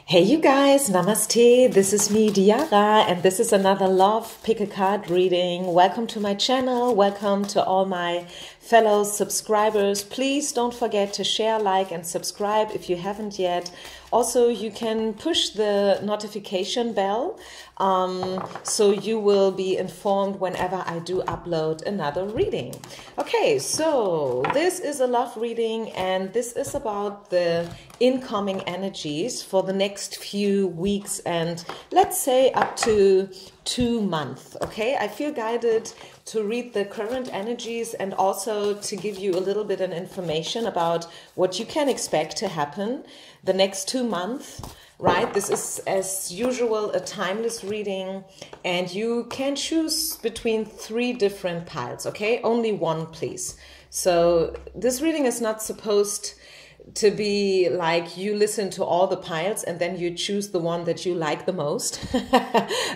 Hey you guys, namaste, this is me Diara and this is another Love Pick a Card reading. Welcome to my channel, welcome to all my fellow subscribers. Please don't forget to share, like and subscribe if you haven't yet. Also, you can push the notification bell so you will be informed whenever I do upload another reading. Okay, so this is a love reading and this is about the incoming energies for the next few weeks and let's say up to 2 months. Okay, I feel guided to read the current energies and also to give you a little bit of information about what you can expect to happen the next 2 months, right? This is, as usual, a timeless reading and you can choose between 3 different piles, okay? Only one, please. So this reading is not supposed to be like you listen to all the piles and then you choose the one that you like the most.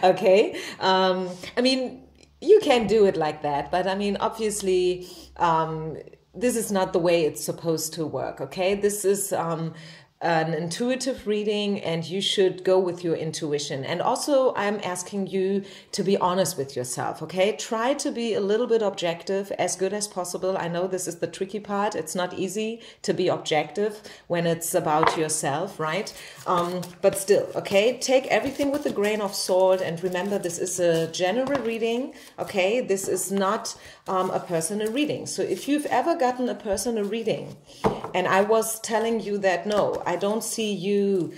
Okay, I mean, you can do it like that, but I mean, obviously, this is not the way it's supposed to work. Okay, this is an intuitive reading and you should go with your intuition. And also I'm asking you to be honest with yourself, okay? Try to be a little bit objective as good as possible. I know this is the tricky part. It's not easy to be objective when it's about yourself, right? But still, okay? Take everything with a grain of salt and remember this is a general reading, okay? This is not a personal reading. So if you've ever gotten a personal reading and I was telling you that, no, I don't see you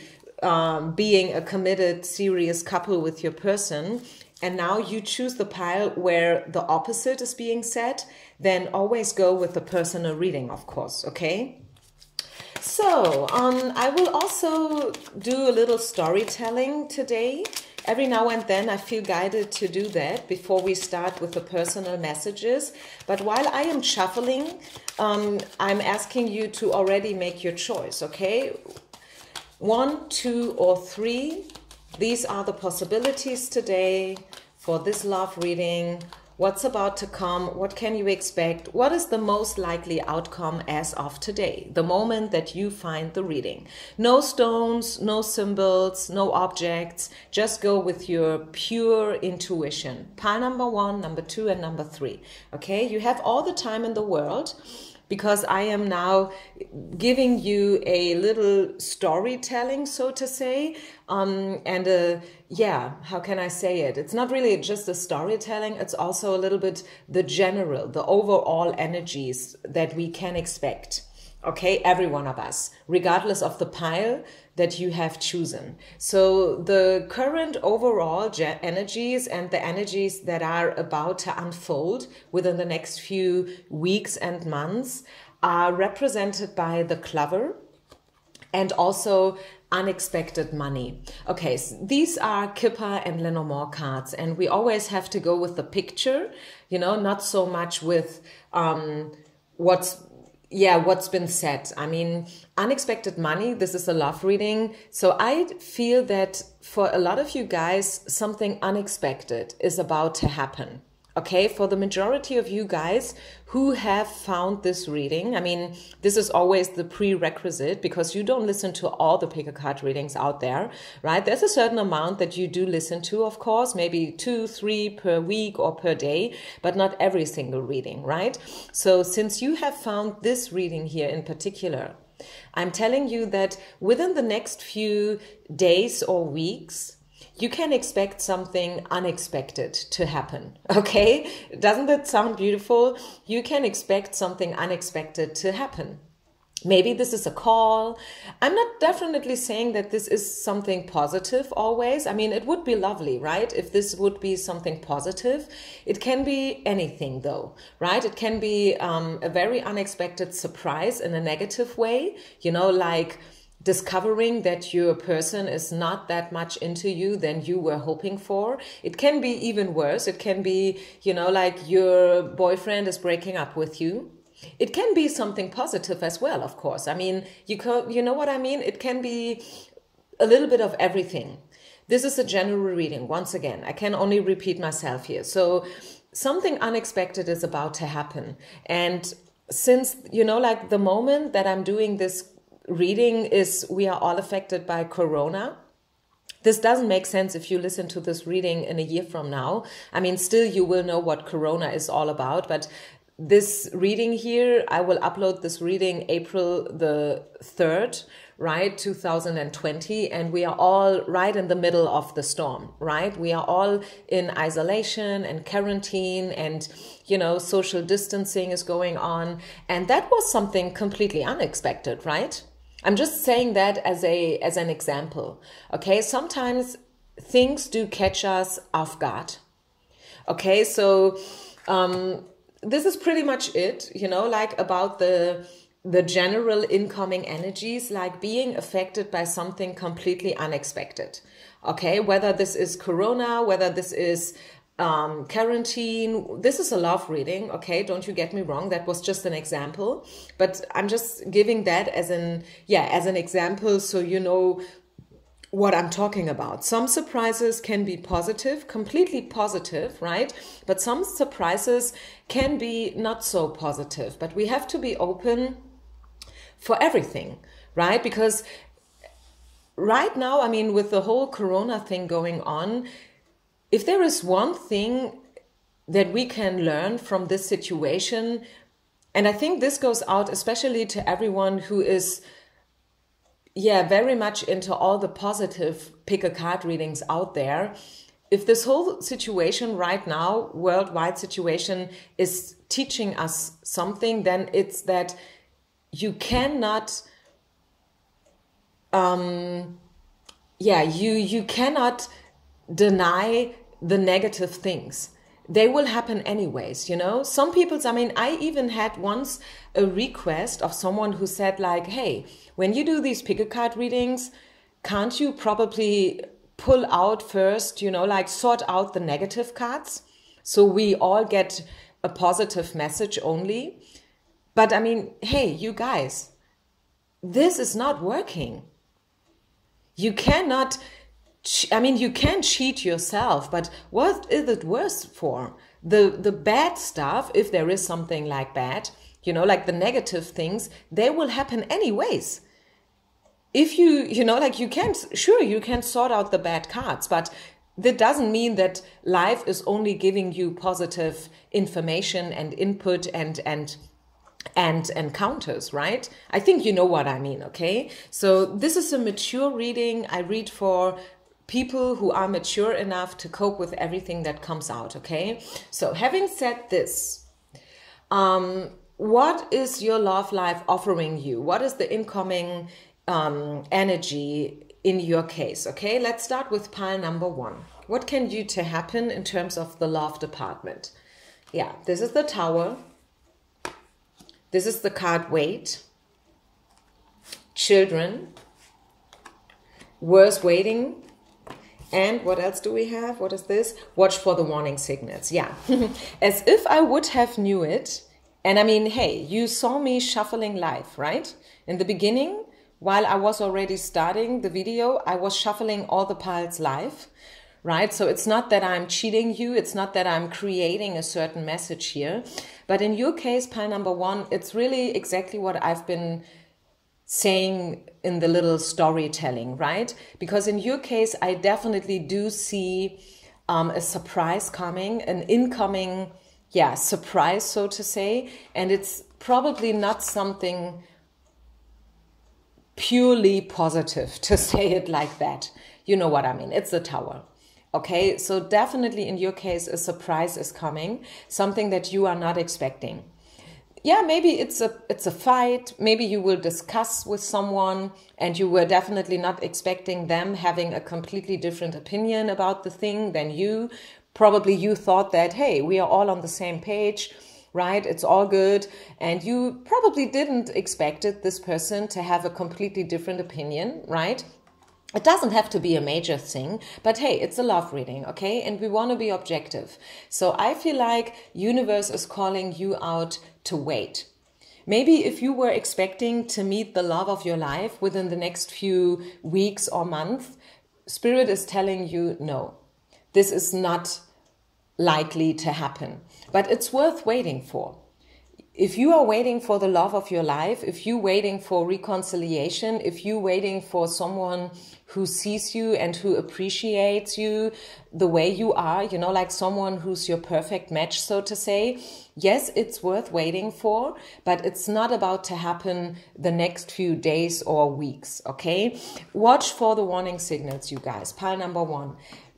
being a committed, serious couple with your person, and now you choose the pile where the opposite is being said, then always go with the personal reading, of course, okay? So, I will also do a little storytelling today. Every now and then I feel guided to do that before we start with the personal messages. But while I am shuffling, I'm asking you to already make your choice, okay? 1, 2, or 3. These are the possibilities today for this love reading. What's about to come? What can you expect? What is the most likely outcome as of today, the moment that you find the reading? No stones, no symbols, no objects. Just go with your pure intuition. Pile number 1, number 2, and number 3. Okay, you have all the time in the world because I am now giving you a little storytelling, so to say, yeah, how can I say it? It's not really just a storytelling, it's also a little bit the general, the overall energies that we can expect. Okay, every one of us, regardless of the pile that you have chosen. So the current overall energies and the energies that are about to unfold within the next few weeks and months are represented by the Clover and also unexpected money. Okay, so these are Kipper and Lenormand cards, and we always have to go with the picture, you know, not so much with what's been said. I mean, unexpected money, this is a love reading. So I feel that for a lot of you guys, something unexpected is about to happen. Okay, for the majority of you guys who have found this reading, I mean, this is always the prerequisite because you don't listen to all the pick a card readings out there, right? There's a certain amount that you do listen to, of course, maybe 2, 3 per week or per day, but not every single reading, right? So since you have found this reading here in particular, I'm telling you that within the next few days or weeks, you can expect something unexpected to happen, okay? Doesn't that sound beautiful? You can expect something unexpected to happen. Maybe this is a call. I'm not definitely saying that this is something positive always. I mean, it would be lovely, right? If this would be something positive. It can be anything though, right? It can be a very unexpected surprise in a negative way, you know, like discovering that your person is not that much into you than you were hoping for. It can be even worse. It can be, you know, like your boyfriend is breaking up with you. It can be something positive as well, of course. I mean, you know what I mean? It can be a little bit of everything. This is a general reading. Once again, I can only repeat myself here. So something unexpected is about to happen. And since, you know, like the moment that I'm doing this reading is we are all affected by Corona. This doesn't make sense if you listen to this reading in a year from now. I mean, still you will know what Corona is all about, but this reading here, I will upload this reading April the 3rd, right, 2020, and we are all right in the middle of the storm, right? We are all in isolation and quarantine, and, you know, social distancing is going on, and that was something completely unexpected, right? I'm just saying that as an example, okay? Sometimes things do catch us off guard, okay? So this is pretty much it, you know, like about the general incoming energies, like being affected by something completely unexpected, okay? Whether this is Corona, whether this is quarantine. This is a love reading, okay? Don't you get me wrong. That was just an example, but I'm just giving that as an example, so you know what I'm talking about. Some surprises can be positive, completely positive, right? But some surprises can be not so positive, but we have to be open for everything, right? Because right now, I mean, with the whole Corona thing going on, if there is one thing that we can learn from this situation, and I think this goes out especially to everyone who is, very much into all the positive pick a card readings out there. If this whole situation right now, worldwide situation, is teaching us something, then it's that you cannot, you cannot deny the negative things. They will happen anyways, you know. Some people's, I mean, I even had once a request of someone who said like, hey, when you do these pick a card readings, can't you probably pull out first, you know, like sort out the negative cards so we all get a positive message only? But I mean, hey, you guys, this is not working. You cannot, I mean, you can cheat yourself, but what is it worse for? The bad stuff, if there is something like bad, you know, like the negative things, they will happen anyways. If you know, like you can sort out the bad cards, but that doesn't mean that life is only giving you positive information and input and encounters, right? I think you know what I mean, okay? So this is a mature reading. I read for people who are mature enough to cope with everything that comes out, okay? So having said this, what is your love life offering you? What is the incoming energy in your case, okay? Let's start with pile number 1. What can do to happen in terms of the love department? Yeah, this is the Tower. This is the card Wait. Children. Worth waiting. And what else do we have? What is this? Watch for the warning signals. Yeah. As if I would have knew it. And I mean, hey, you saw me shuffling live, right? In the beginning, while I was already starting the video, I was shuffling all the piles live, right? So it's not that I'm cheating you. It's not that I'm creating a certain message here. But in your case, pile number 1, it's really exactly what I've been saying in the little storytelling, right? Because in your case, I definitely do see a surprise coming, an incoming, surprise, so to say. And it's probably not something purely positive, to say it like that. You know what I mean? It's the Tower. Okay, so definitely in your case, a surprise is coming, something that you are not expecting. Yeah, maybe it's a fight. Maybe you will discuss with someone and you were definitely not expecting them having a completely different opinion about the thing than you. Probably you thought that, hey, we are all on the same page, right? It's all good. And you probably didn't expect this person to have a completely different opinion, right? It doesn't have to be a major thing, but hey, it's a love reading, okay? And we want to be objective. So I feel like universe is calling you out to wait. Maybe if you were expecting to meet the love of your life within the next few weeks or months, Spirit is telling you, no, this is not likely to happen, but it's worth waiting for. if you are waiting for the love of your life, if you're waiting for reconciliation, if you're waiting for someone who sees you and who appreciates you the way you are, you know, like someone who's your perfect match, so to say, yes, it's worth waiting for, but it's not about to happen the next few days or weeks, okay? Watch for the warning signals, you guys. Pile number 1.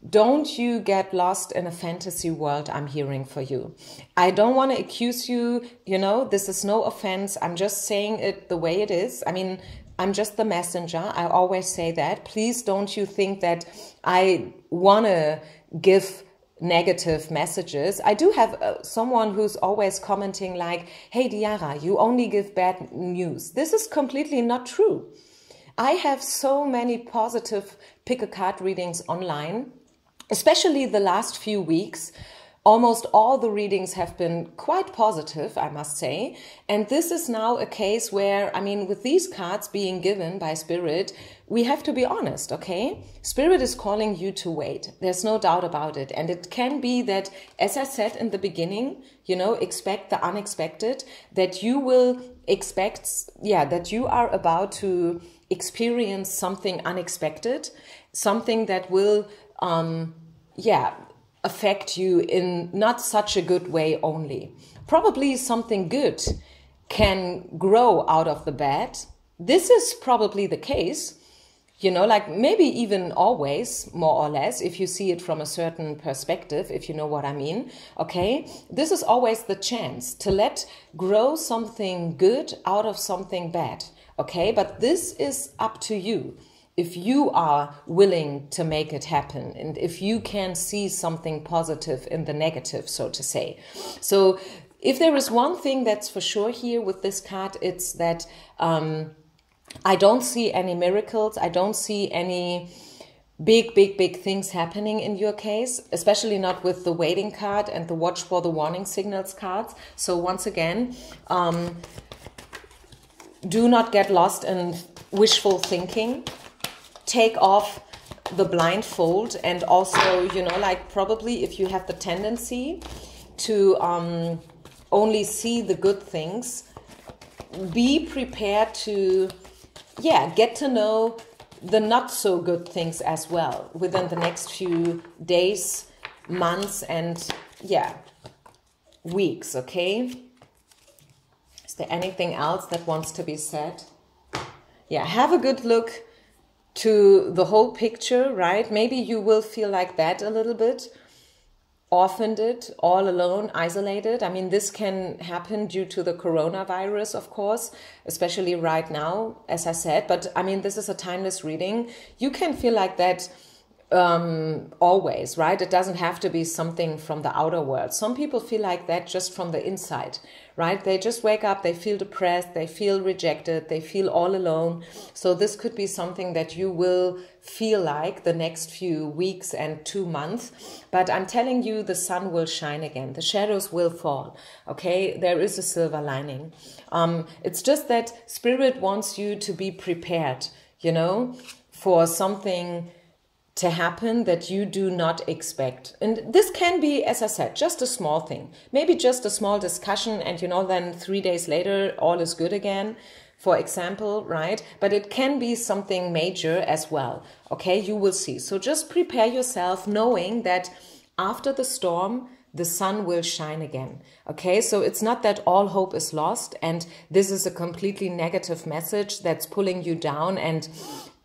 Don't you get lost in a fantasy world, I'm hearing for you. I don't want to accuse you, you know, this is no offense. I'm just saying it the way it is. I mean, I'm just the messenger. I always say that. Please don't you think that I want to give negative messages. I do have someone who's always commenting like, hey, Diara, you only give bad news. This is completely not true. I have so many positive pick a card readings online. Especially the last few weeks, almost all the readings have been quite positive, I must say. And this is now a case where, I mean, with these cards being given by Spirit, we have to be honest, okay? Spirit is calling you to wait. There's no doubt about it. And it can be that, as I said in the beginning, you know, expect the unexpected, that you will expect, that you are about to experience something unexpected, something that will affect you in not such a good way only. Probably something good can grow out of the bad. This is probably the case, you know, like maybe even always, more or less, if you see it from a certain perspective, if you know what I mean, okay? This is always the chance to let grow something good out of something bad, okay? But this is up to you. If you are willing to make it happen and if you can see something positive in the negative, so to say. So if there is one thing that's for sure here with this card, it's that I don't see any miracles. I don't see any big things happening in your case, especially not with the waiting card and the watch for the warning signals cards. So once again, do not get lost in wishful thinking. Take off the blindfold, and also, you know, like probably if you have the tendency to only see the good things, be prepared to, get to know the not so good things as well within the next few days, months, and weeks, okay? Is there anything else that wants to be said? Have a good look to the whole picture, right? Maybe you will feel like that a little bit, orphaned, all alone, isolated. I mean, this can happen due to the coronavirus, of course, especially right now, as I said. But I mean, this is a timeless reading. You can feel like that always, right? It doesn't have to be something from the outer world. Some people feel like that just from the inside, right? They just wake up, they feel depressed, they feel rejected, they feel all alone. So this could be something that you will feel like the next few weeks and 2 months. But I'm telling you, the sun will shine again. The shadows will fall, okay? There is a silver lining. It's just that Spirit wants you to be prepared, you know, for something to happen that you do not expect. And this can be, as I said, just a small thing. Maybe just a small discussion and, you know, then 3 days later, all is good again, for example, right? But it can be something major as well, okay? You will see. So just prepare yourself knowing that after the storm, the sun will shine again, okay? So it's not that all hope is lost and this is a completely negative message that's pulling you down and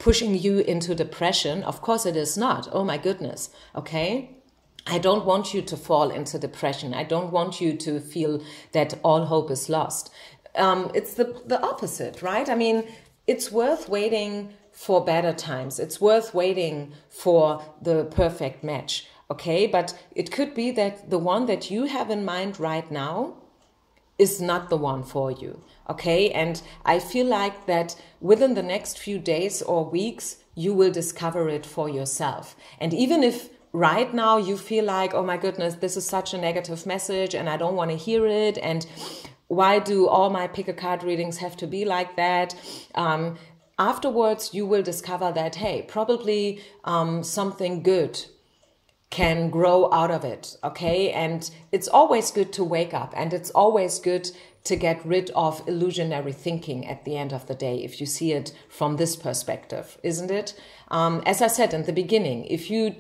pushing you into depression. Of course it is not. Oh my goodness, okay? I don't want you to fall into depression. I don't want you to feel that all hope is lost. It's the opposite, right? I mean, it's worth waiting for better times. It's worth waiting for the perfect match, okay? But it could be that the one that you have in mind right now is not the one for you, okay? And I feel like that within the next few days or weeks, you will discover it for yourself. And even if right now you feel like, oh my goodness, this is such a negative message and I don't want to hear it, and why do all my pick a card readings have to be like that? Afterwards, you will discover that, hey, probably something good can grow out of it, okay? And it's always good to wake up, and it's always good to get rid of illusionary thinking at the end of the day, if you see it from this perspective, isn't it? As I said in the beginning, if you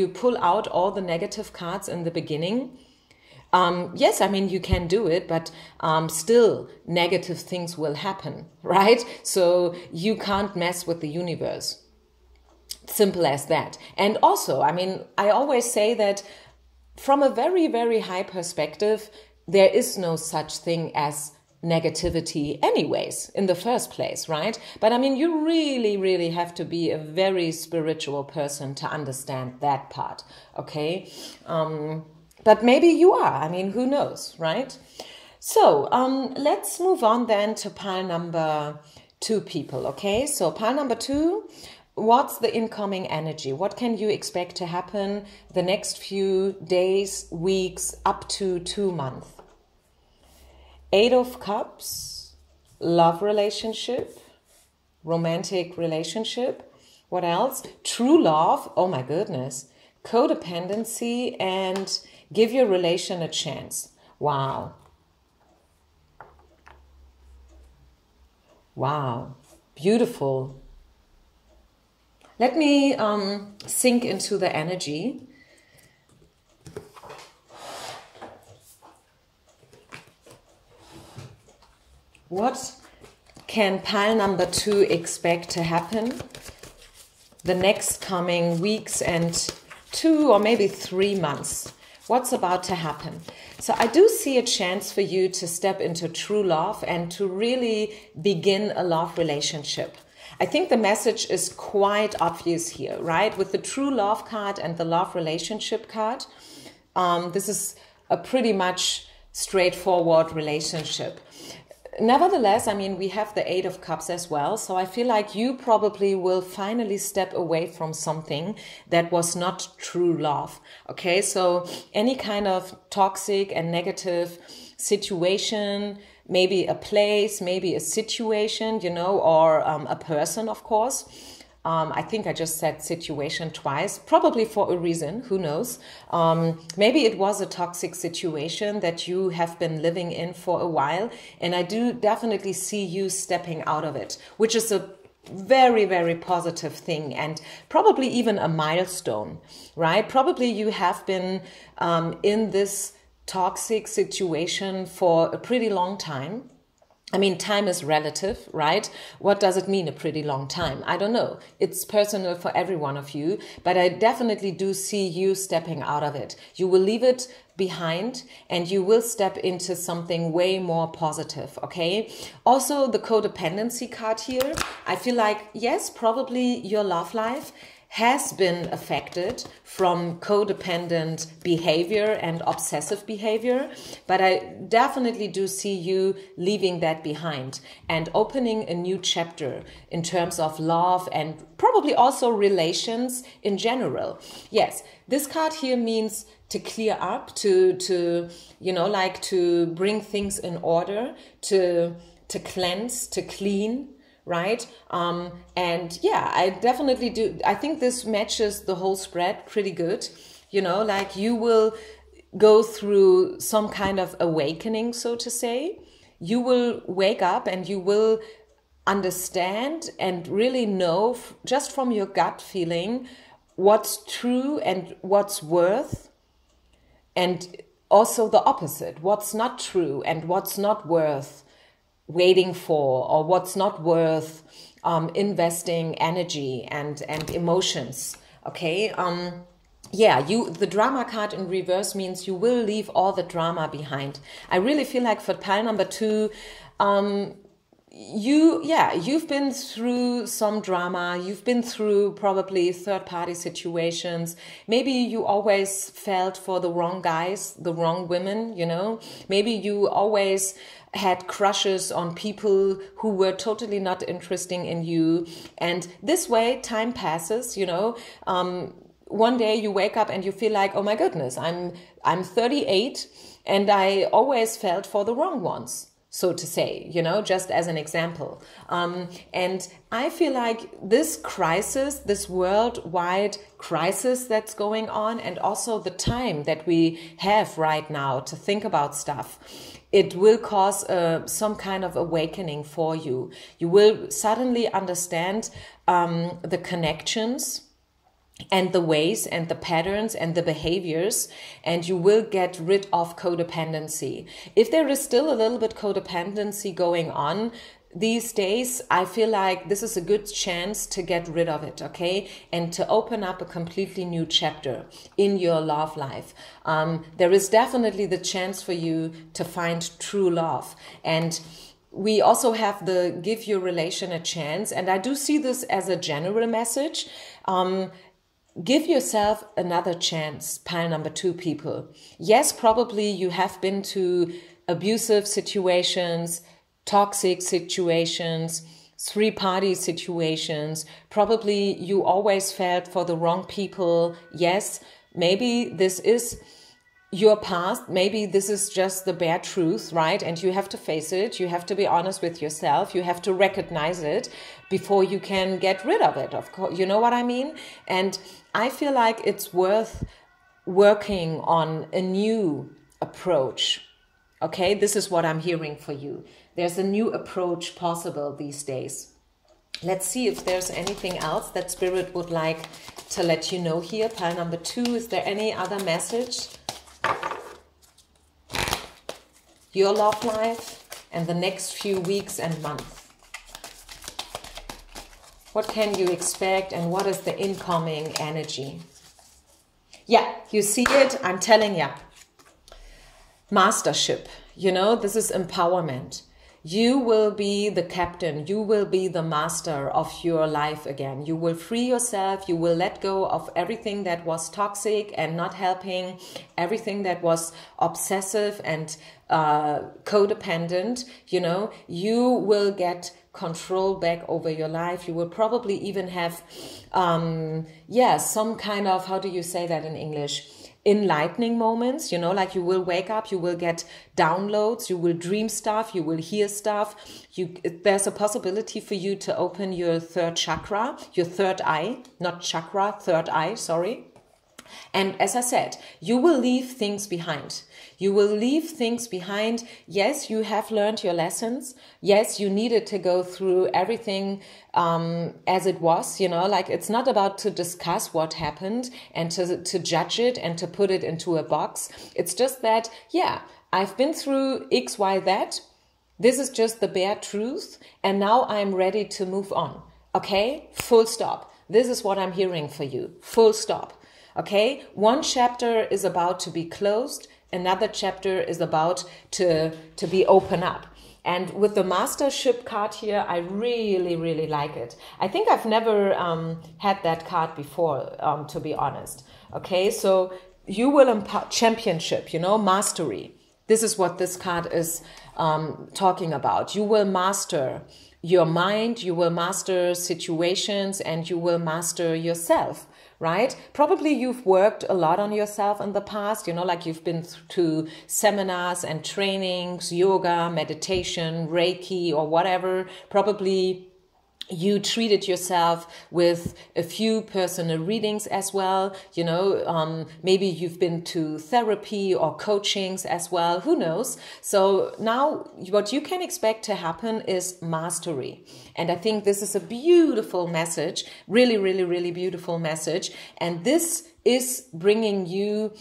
pull out all the negative cards in the beginning, yes, I mean, you can do it, but still negative things will happen, right? So you can't mess with the universe. Simple as that. And also, I mean, I always say that from a very, very high perspective, there is no such thing as negativity anyways, in the first place, right? But I mean, you really, really have to be a very spiritual person to understand that part, okay? But maybe you are, I mean, who knows, right? So let's move on then to pile number 2, people, okay? So pile number 2, what's the incoming energy? What can you expect to happen the next few days, weeks, up to 2 months? 8 of Cups, love relationship, romantic relationship. What else? True love. Oh my goodness. Codependency and give your relation a chance. Wow. Wow. Beautiful. Let me sink into the energy. What can pile number 2 expect to happen the next coming weeks and 2 or maybe 3 months? What's about to happen? So I do see a chance for you to step into true love and to really begin a love relationship. I think the message is quite obvious here, right? With the true love card and the love relationship card, this is a pretty much straightforward relationship. Nevertheless, I mean, we have the 8 of Cups as well. So I feel like you probably will finally step away from something that was not true love. Okay, so any kind of toxic and negative situation, maybe a place, maybe a situation, you know, or a person, of course. I think I just said situation twice, probably for a reason, who knows. Maybe it was a toxic situation that you have been living in for a while, and I do definitely see you stepping out of it, which is a very, very positive thing and probably even a milestone, right? Probably you have been in this toxic situation for a pretty long time. I mean, time is relative, right? What does it mean, a pretty long time? I don't know. It's personal for every one of you, but I definitely do see you stepping out of it. You will leave it behind and you will step into something way more positive, okay? Also, the codependency card here, I feel like, yes, probably your love life has been affected from codependent behavior and obsessive behavior, but I definitely do see you leaving that behind and opening a new chapter in terms of love and probably also relations in general. Yes, this card here means to clear up, to you know, like to bring things in order, to cleanse, to clean, right? And yeah, I definitely do. I think this matches the whole spread pretty good. You know, like you will go through some kind of awakening, so to say. You will wake up and you will understand and really know just from your gut feeling what's true and what's worth, and also the opposite, what's not true and what's not worth waiting for, or what's not worth investing energy and emotions. Okay, yeah, the drama card in reverse means you will leave all the drama behind. I really feel like for pile number 2, you've been through some drama. You've been through probably third-party situations. Maybe you always felt for the wrong guys, the wrong women, you know. Maybe you always had crushes on people who were totally not interesting in you. And this way, time passes, you know. One day you wake up and you feel like, oh my goodness, I'm 38 and I always felt for the wrong ones. so to say, you know, just as an example. And I feel like this crisis, this worldwide crisis that's going on, and also the time that we have right now to think about stuff, it will cause some kind of awakening for you. You will suddenly understand the connections and the ways and the patterns and the behaviors, and you will get rid of codependency. If there is still a little bit codependency going on these days, I feel like this is a good chance to get rid of it, okay? And to open up a completely new chapter in your love life. There is definitely the chance for you to find true love. And we also have the give your relation a chance. And I do see this as a general message. Give yourself another chance, pile number 2 people. Yes, probably you have been to abusive situations, toxic situations, 3-party situations. Probably you always felt for the wrong people. Yes, maybe this is your past. Maybe this is just the bare truth, right? And you have to face it. You have to be honest with yourself. You have to recognize it before you can get rid of it. Of course, you know what I mean? And I feel like it's worth working on a new approach. Okay, this is what I'm hearing for you. There's a new approach possible these days. Let's see if there's anything else that Spirit would like to let you know here. Pile number 2, is there any other message? Your love life and the next few weeks and months. What can you expect and what is the incoming energy? Yeah, you see it, I'm telling you. Mastership, you know, this is empowerment. You will be the captain. You will be the master of your life again. You will free yourself. You will let go of everything that was toxic and not helping, everything that was obsessive and codependent. You know, you will get control back over your life. You will probably even have, some kind of, how do you say that in English? Enlightening moments, you know, like you will wake up, you will get downloads, you will dream stuff, you will hear stuff. There's a possibility for you to open your 3rd chakra, your 3rd eye, not chakra, 3rd eye, sorry. And as I said, you will leave things behind. You will leave things behind. Yes, you have learned your lessons. Yes, you needed to go through everything as it was, you know, like it's not about to discuss what happened and to judge it and to put it into a box. It's just that, yeah, I've been through X, Y, that. This is just the bare truth. And now I'm ready to move on. Okay, full stop. This is what I'm hearing for you. Full stop. Okay, one chapter is about to be closed. Another chapter is about to be open up. And with the Mastership card here, I really, really like it. I think I've never had that card before, to be honest. Okay, so you will empower championship, you know, mastery. This is what this card is talking about. You will master your mind, you will master situations, and you will master yourself. Right? Probably you've worked a lot on yourself in the past, you know, like you've been to seminars and trainings, yoga, meditation, Reiki, or whatever. Probably you treated yourself with a few personal readings as well. You know, maybe you've been to therapy or coachings as well. Who knows? So now what you can expect to happen is mastery. And I think this is a beautiful message, really, really, really beautiful message. And this is bringing you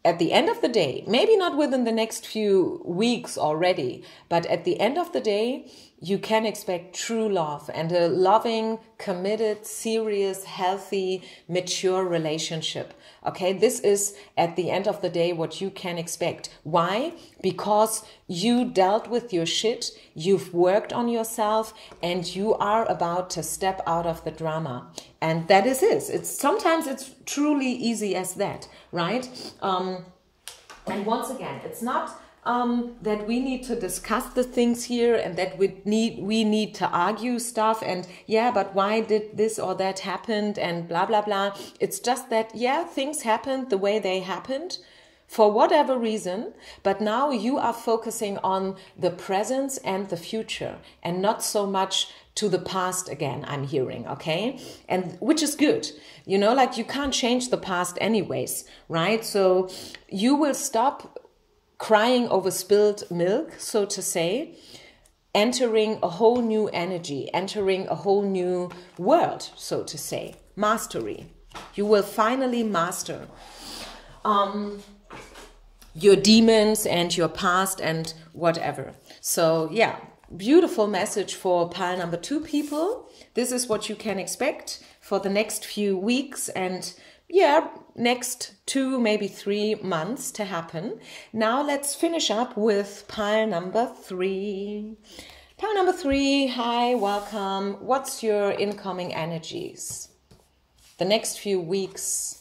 at the end of the day, maybe not within the next few weeks already, but at the end of the day, you can expect true love and a loving, committed, serious, healthy, mature relationship. Okay, this is at the end of the day what you can expect. Why? Because you dealt with your shit, you've worked on yourself, and you are about to step out of the drama. And that is it. Sometimes it's truly easy as that, right? And once again, it's not that we need to discuss the things here and that we need to argue stuff and yeah, but why did this or that happened and blah, blah, blah. It's just that, yeah, things happened the way they happened. for whatever reason, but now you are focusing on the present and the future and not so much to the past again, I'm hearing, okay? And which is good, you know, like you can't change the past anyways, right? So you will stop crying over spilled milk, so to say, entering a whole new energy, entering a whole new world, so to say, mastery. You will finally master your demons and your past and whatever. So yeah, beautiful message for pile number 2 people. This is what you can expect for the next few weeks and yeah, next 2, maybe 3 months to happen. Now let's finish up with pile number 3. Pile number 3, hi, welcome. What's your incoming energies? The next few weeks.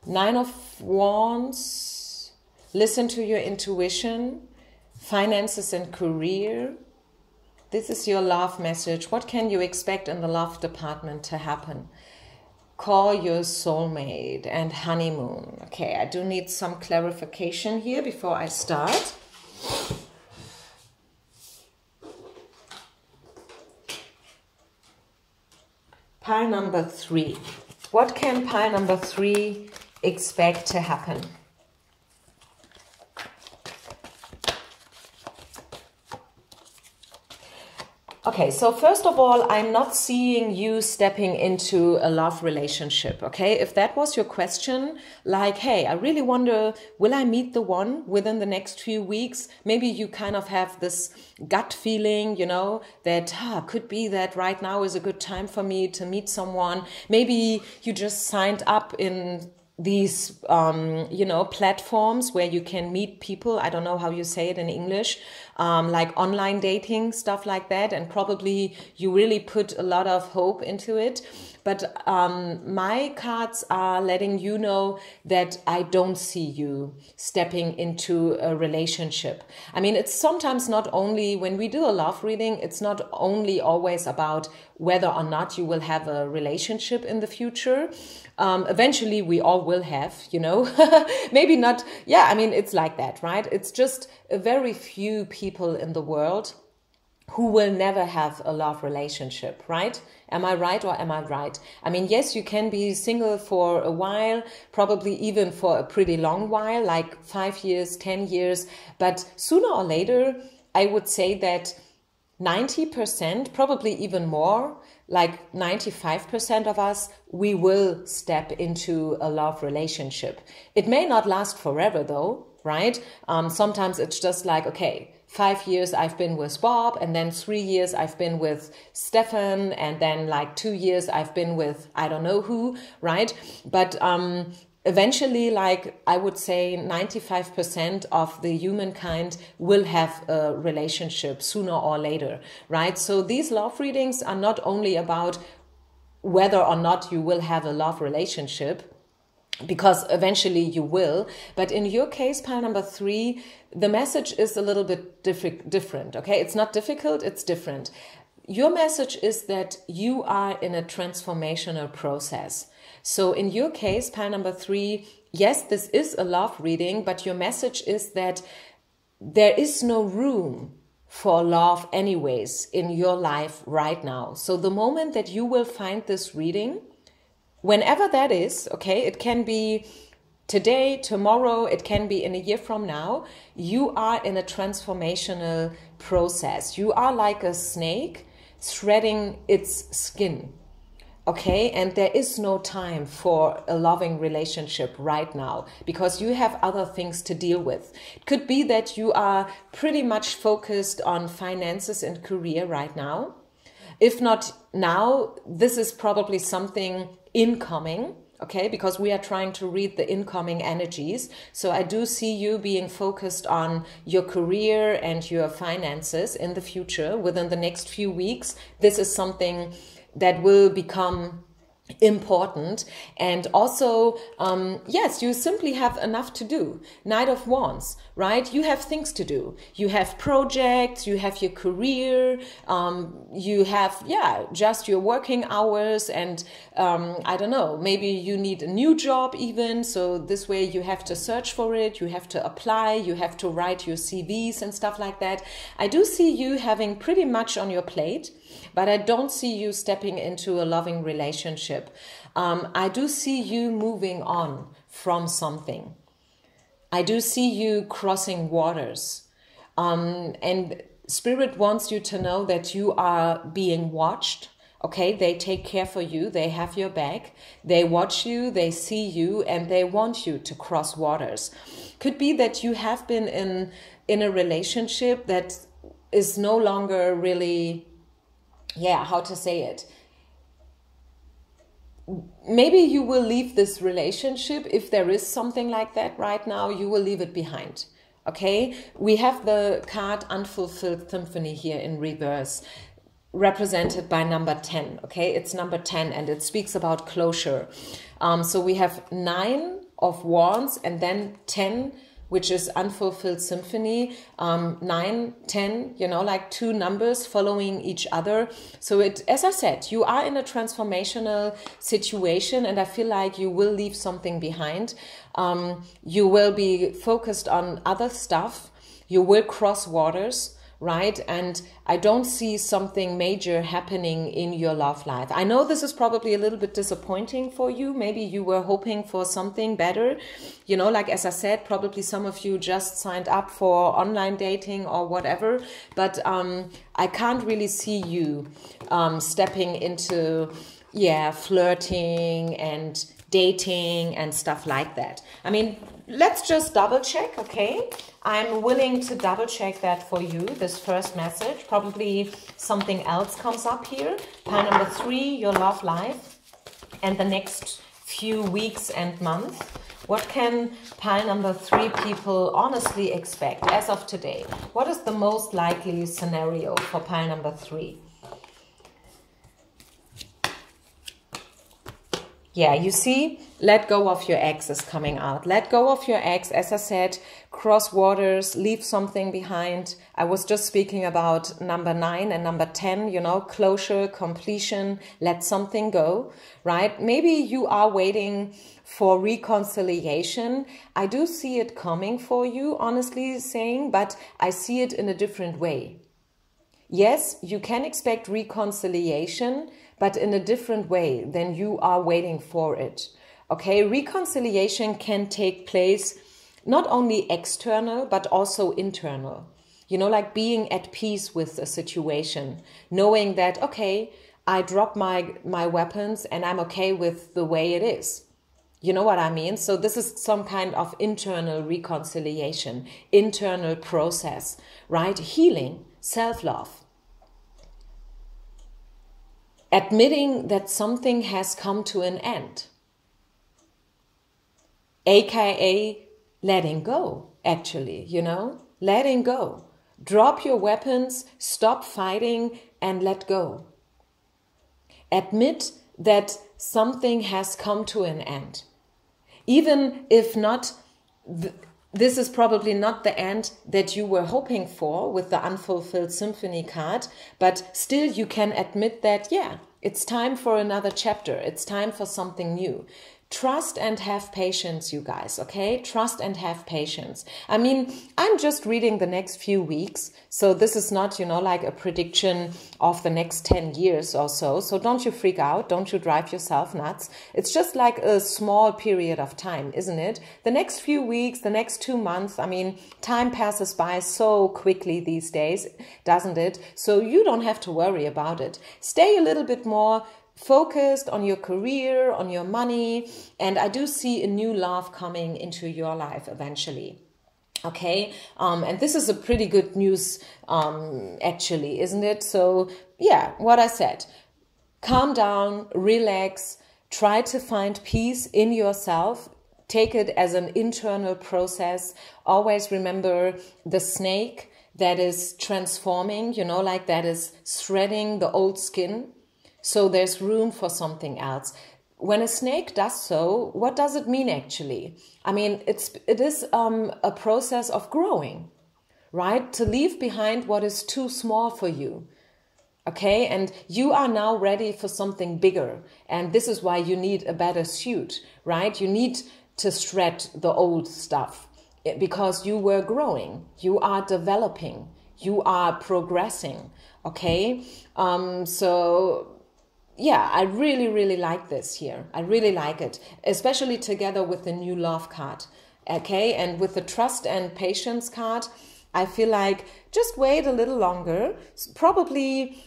9 of Wands, listen to your intuition, finances and career. This is your love message. What can you expect in the love department to happen? Call your soulmate and honeymoon. Okay, I do need some clarification here before I start. Pile number 3. What can pile number 3 expect to happen? Okay, so first of all, I'm not seeing you stepping into a love relationship, okay? If that was your question, like, hey, I really wonder, will I meet the one within the next few weeks? Maybe you kind of have this gut feeling, you know, that could be that right now is a good time for me to meet someone. Maybe you just signed up in these, you know, platforms where you can meet people. I don't know how you say it in English, like online dating, stuff like that. And probably you really put a lot of hope into it. But my cards are letting you know that I don't see you stepping into a relationship. I mean, it's sometimes not only, when we do a love reading, it's not only always about whether or not you will have a relationship in the future. Eventually we all will have, you know, maybe not. Yeah, I mean, it's like that, right? It's just a very few people in the world who will never have a love relationship, right? Am I right or am I right? I mean, yes, you can be single for a while, probably even for a pretty long while, like 5 years, 10 years. But sooner or later, I would say that 90%, probably even more, like 95% of us, we will step into a love relationship. It may not last forever though, right? Sometimes it's just like, okay, 5 years I've been with Bob, and then 3 years I've been with Stefan, and then like 2 years I've been with I don't know who, right? But eventually, like I would say 95% of the humankind will have a relationship sooner or later, right? So these love readings are not only about whether or not you will have a love relationship, because eventually you will. But in your case, pile number 3, the message is a little bit different, okay? It's not difficult, it's different. Your message is that you are in a transformational process. So in your case, pile number 3, yes, this is a love reading, but your message is that there is no room for love anyways in your life right now. So the moment that you will find this reading, whenever that is, okay, it can be today, tomorrow, it can be in a year from now, you are in a transformational process. You are like a snake shredding its skin, okay? And there is no time for a loving relationship right now because you have other things to deal with. It could be that you are pretty much focused on finances and career right now. If not now, this is probably something incoming, okay? Because we are trying to read the incoming energies. So I do see you being focused on your career and your finances in the future within the next few weeks. This is something that will become important. And also, yes, you simply have enough to do. Knight of Wands, right? You have things to do. You have projects, you have your career, you have, just your working hours, and I don't know, maybe you need a new job even. So this way you have to search for it, you have to apply, you have to write your CVs and stuff like that. I do see you having pretty much on your plate, but I don't see you stepping into a loving relationship. I do see you moving on from something. I do see you crossing waters. And Spirit wants you to know that you are being watched. Okay, they take care for you. They have your back. They watch you, they see you, and they want you to cross waters. Could be that you have been in a relationship that is no longer really, how to say it? Maybe you will leave this relationship. If there is something like that right now, you will leave it behind. Okay, we have the card Unfulfilled Symphony here in reverse, represented by number 10. Okay, it's number 10 and it speaks about closure. So we have 9 of Wands and then 10, which is Unfulfilled Symphony. 9, 10, like 2 numbers following each other. So it, as I said, you are in a transformational situation, and I feel like you will leave something behind. You will be focused on other stuff. You will cross waters, right? And I don't see something major happening in your love life. I know this is probably a little bit disappointing for you. Maybe you were hoping for something better. Like as I said, probably some of you just signed up for online dating or whatever. But I can't really see you stepping into, flirting and dating and stuff like that. I mean, let's just double check, okay? I'm willing to double check that for you, this first message. Probably something else comes up here. Pile number 3, your love life, and the next few weeks and months. What can pile number 3 people honestly expect as of today? What is the most likely scenario for pile number 3? Yeah, you see, let go of your ex is coming out. Let go of your ex, as I said, cross waters, leave something behind. I was just speaking about number 9 and number 10, closure, completion, let something go, right? Maybe you are waiting for reconciliation. I do see it coming for you, honestly saying, but I see it in a different way. Yes, you can expect reconciliation, but in a different way than you are waiting for it. Okay, reconciliation can take place not only external, but also internal. Like being at peace with a situation, knowing that, okay, I drop my weapons and I'm okay with the way it is. You know what I mean? So this is some kind of internal reconciliation, internal process, right? Healing, self-love. Admitting that something has come to an end. AKA letting go, actually, letting go. Drop your weapons, stop fighting, and let go. Admit that something has come to an end. Even if not, this is probably not the end that you were hoping for with the Unfulfilled Symphony card, but still you can admit that, it's time for another chapter. It's time for something new. Trust and have patience, you guys, okay? Trust and have patience. I mean, I'm just reading the next few weeks, so this is not, like a prediction of the next 10 years or so. So don't you freak out. Don't you drive yourself nuts. It's just like a small period of time, isn't it? The next few weeks, the next 2 months, I mean, time passes by so quickly these days, doesn't it? So you don't have to worry about it. Stay a little bit more focused on your career, on your money, and I do see a new love coming into your life eventually. Okay, and this is a pretty good news, actually, isn't it? So, what I said, calm down, relax, try to find peace in yourself. Take it as an internal process. Always remember the snake that is transforming, like that is shredding the old skin. So there's room for something else. when a snake does so, what does it mean actually? I mean, it is a process of growing, right? To leave behind what is too small for you. Okay, and you are now ready for something bigger. And this is why you need a better suit, right? You need to shred the old stuff because you were growing, you are developing, you are progressing. Okay, so yeah, I really, really like this here. I really like it, especially together with the new love card. Okay, and with the trust and patience card, I feel like just wait a little longer. Probably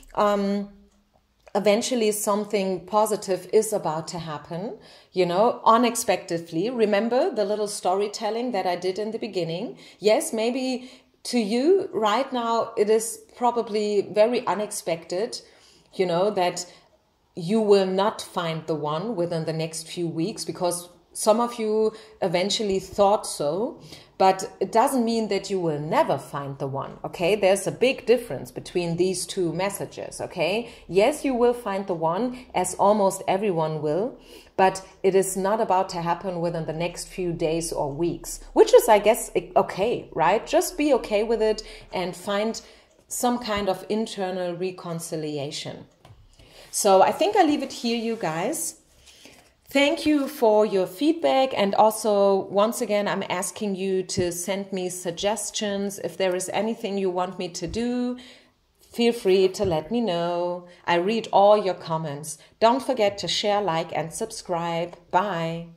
eventually something positive is about to happen, you know, unexpectedly. Remember the little storytelling that I did in the beginning? Yes, maybe to you right now it is probably very unexpected, you know, that you will not find the one within the next few weeks, because some of you eventually thought so, but it doesn't mean that you will never find the one, okay? There's a big difference between these two messages, okay? Yes, you will find the one, as almost everyone will, but it is not about to happen within the next few days or weeks, which is, I guess, okay, right? Just be okay with it and find some kind of internal reconciliation. So I think I leave it here, you guys. Thank you for your feedback, and also once again I'm asking you to send me suggestions. If there is anything you want me to do, feel free to let me know. I read all your comments. Don't forget to share, like and subscribe. Bye.